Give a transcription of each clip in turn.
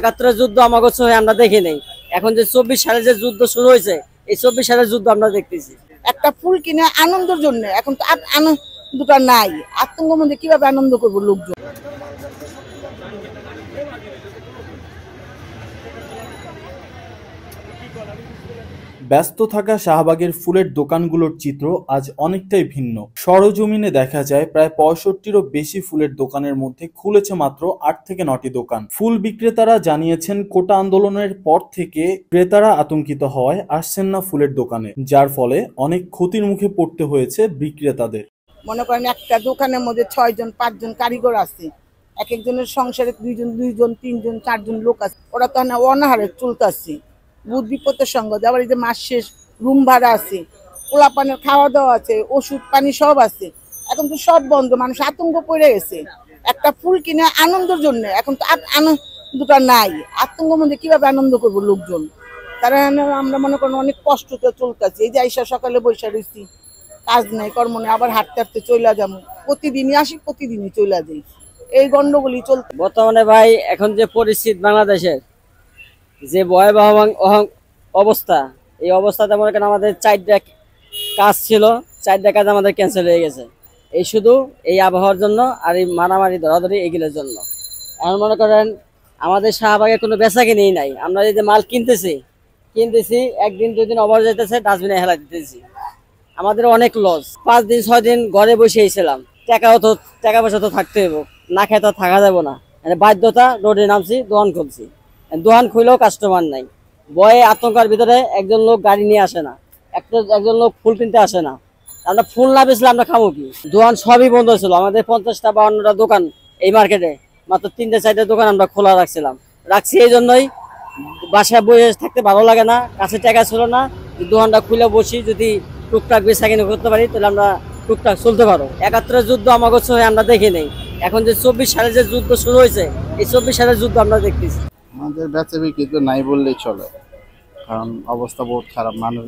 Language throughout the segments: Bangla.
৭১-এর যুদ্ধ আমাকে চোখে আমরা দেখি নাই। এখন যে ২৪ সালে যে যুদ্ধ শুরু হয়েছে, এই ২৪ সালের যুদ্ধ আমরা দেখতেছি। একটা ফুল কিনে আনন্দের জন্য, এখন তো আনন্দটা নাই। আতঙ্কের মধ্যে কিভাবে আনন্দ করবো লোকজন? ব্যস্ত থাকা শাহবাগের ফুলের দোকানগুলোর চিত্র আজ অনেকটাই ভিন্ন। সরজমিনে দেখা যায় প্রায় ৬৫টিরও বেশি ফুলের দোকানের মধ্যে খুলেছে মাত্র ৮ থেকে ৯টি দোকান। ফুল বিক্রেতারা জানিয়েছেন কোটা আন্দোলনের পর থেকে ক্রেতারা আতঙ্কিত হওয়ায় আসছেন না ফুলের দোকানে, যার ফলে অনেক ক্ষতির মুখে পড়তে হয়েছে বিক্রেতাদের। মনে করেন একটা দোকানের মধ্যে ৬ জন ৫ জন কারিগর আছে, এক একজনের সংসারে ২ জন ৩ জন ৪ জন লোক আছে, ওরা তো অনাহারে চলতেছে। বুধ বিপদের সঙ্গে আবার এই যে মাস শেষ, রুম ভাড়া আছে, পোলাপানের খাওয়া দাওয়া আছে, ওষুধ পানি সব আছে। এখন তো সব বন্ধ, মানুষ আতঙ্ক পড়ে গেছে। একটা ফুল কিনে আনন্দের জন্য, এখন তো আনন্দটা নাই। আতঙ্কের মধ্যে কিভাবে আনন্দ করবো লোকজন? তারা আমরা মনে করেন অনেক কষ্টতে চলতেছে। এই যে আইসা সকালে বৈশা রয়েছি, কাজ নাই কর্ম নেই, আবার হাঁটতে হাঁটতে চলে যাবো। প্রতিদিনই আসি, প্রতিদিনই চলে যাই, এই গন্ডগোলই চলতে। বর্তমানে ভাই এখন যে পরিস্থিতি বাংলাদেশের যে ভয়াবহ অবস্থা, এই অবস্থাতে মনে করেন আমাদের 4টা কাজ ছিল, 4টা কাজ আমাদের ক্যান্সেল হয়ে গেছে। এই শুধু এই আবহাওয়ার জন্য আর এই মারামারি ধরাধরি এগুলোর জন্য। এখন মনে করেন আমাদের শাহবাগে কোনো বেচা কিনেই নাই। আমরা এই যে মাল কিনতেছি 1 দিন 2 দিন অভাব যেতেছে, ডাস্টবিনে হেলা দিতেছি। আমাদের অনেক লস। 5 দিন 6 দিন ঘরে বসেই ছিলাম। টাকা পয়সা তো থাকতে হইব, না খেয়ে তো থাকা যাবো না। মানে বাধ্যতা রোডে নামছি, দোকান খুলছি। দোকান খুলেও কাস্টমার নাই। ভয়ে আতঙ্কার ভিতরে একজন লোক গাড়ি নিয়ে আসে না, একজন লোক ফুল কিনতে আসে না। আমরা ফুল না বেচলে আমরা খাবো কি? দোকান সবই বন্ধ ছিল। আমাদের 50টা 52টা দোকান এই মার্কেটে, মাত্র 3টা 4টা দোকান আমরা খোলা রাখছি। এই জন্যই বাসায় বসে থাকতে ভালো লাগে না, কাছে টাকা ছিল না। দোকানটা খুলে বসি, যদি টুকটাক বেচা কিনে করতে পারি তাহলে আমরা টুকটাক চলতে পারো। ৭১-এর যুদ্ধ আমাকে চোখে আমরা দেখি নাই। এখন যে ২৪ সালে যে যুদ্ধ শুরু হয়েছে, এই ২৪ সালের যুদ্ধ আমরা দেখতেছি। আমাদের বেচা বিক্রি তো নাই বললেই চলে, কারণ অবস্থা বহুত খারাপ। মানুষ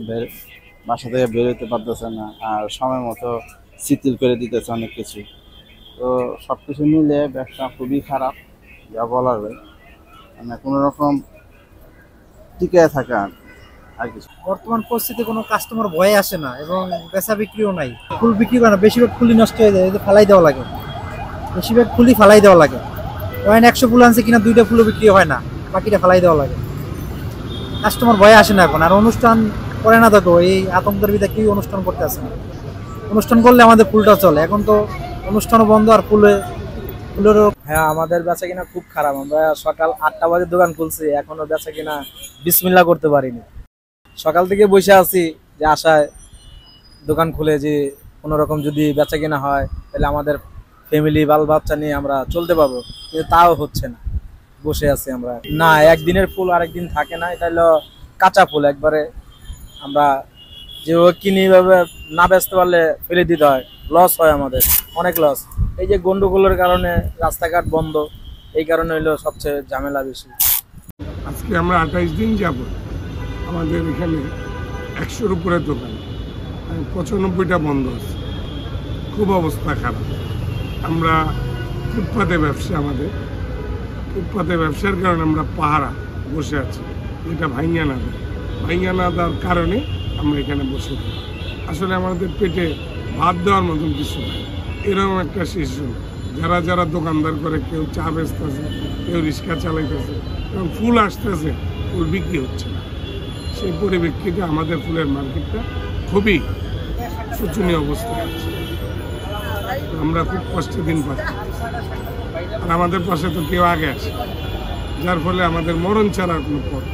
বাসা থেকে বেরোতে পারতেছে না, আর সময় মতো শিথিল করে দিতেছে অনেক কিছু। তো সব কিছু মিলে ব্যবসা খুবই খারাপ, যা বলার মানে কোনো রকম টিকে থাকা আর কিছু। বর্তমান পরিস্থিতি কোনো কাস্টমার ভয়ে আসে না এবং বেচা বিক্রিও নাই। ফুল বিক্রি করে না, বেশিরভাগ ফুলই নষ্ট হয়ে যায়, ফালাই দেওয়া লাগে। বেশিরভাগ ফুলই ফালাই দেওয়া লাগে। 100 ফুল আনছে কিনা 2টা ফুলও বিক্রি হয় না, বাকিটা ফালাই দেওয়া লাগে। কাস্টমার ভয়ে আসে না এখন। আর অনুষ্ঠান করে না, দেখো এই আতঙ্কের ভিতরে কেউ অনুষ্ঠান করতে আসে না। অনুষ্ঠান করলে আমাদের ফুলটা চলে, এখন তো অনুষ্ঠানও বন্ধ আর ফুলেরও। হ্যাঁ, আমাদের বেচা কিনা খুব খারাপ। আমরা সকাল 8টা বাজে দোকান খুলছি, এখনো বেচা কিনা বিসমিল্লাহ করতে পারিনি। সকাল থেকে বসে আছি যে আশায় দোকান খুলে যে কোনো রকম যদি বেচা কিনা হয় তাহলে আমাদের ফ্যামিলি বাল বাচ্চা নিয়ে আমরা চলতে পারবো, কিন্তু তাও হচ্ছে না। বসে আছি আমরা। না, একদিনের ফুল আরেকদিন থাকে না, এটা হলো কাঁচা ফুল একবারে। আমরা যেভাবে কিনি এভাবে না বেচতে পারলে ফেলে দিতে হয়, লস হয় আমাদের, অনেক লস। এই যে গন্ডগোলের কারণে রাস্তাঘাট বন্ধ, এই কারণে হইলো সবচেয়ে ঝামেলা বেশি। আজকে আমরা 28 দিন যাব, আমাদের এখানে 100-র উপরে দোকান, 95টা বন্ধ আছে। খুব অবস্থা খারাপ। আমরা ফুটপাতে ব্যবসা, আমাদের ফুটপাতে ব্যবসার কারণে আমরা পাহারা বসে আছি, যেটা ভাঙিয়া না দেওয়ার কারণে আমরা এখানে বসে থাকি। আসলে আমাদের পেটে ভাত দেওয়ার মতন কিছু নাই, এরকম একটা সিচুয়েশন। যারা দোকানদার করে, কেউ চা বেচতেছে, কেউ রিক্সা চালাইতেছে, এবং ফুল আসতেছে, ফুল বিক্রি হচ্ছে না। সেই পরিপ্রেক্ষিতে আমাদের ফুলের মার্কেটটা খুবই শোচনীয় অবস্থায় আছে। আমরা খুব কষ্টের দিন পাচ্ছি, আর আমাদের পাশে তো কেউ আগে আসে, যার ফলে আমাদের মরণ ছাড়ার কোনো পথ।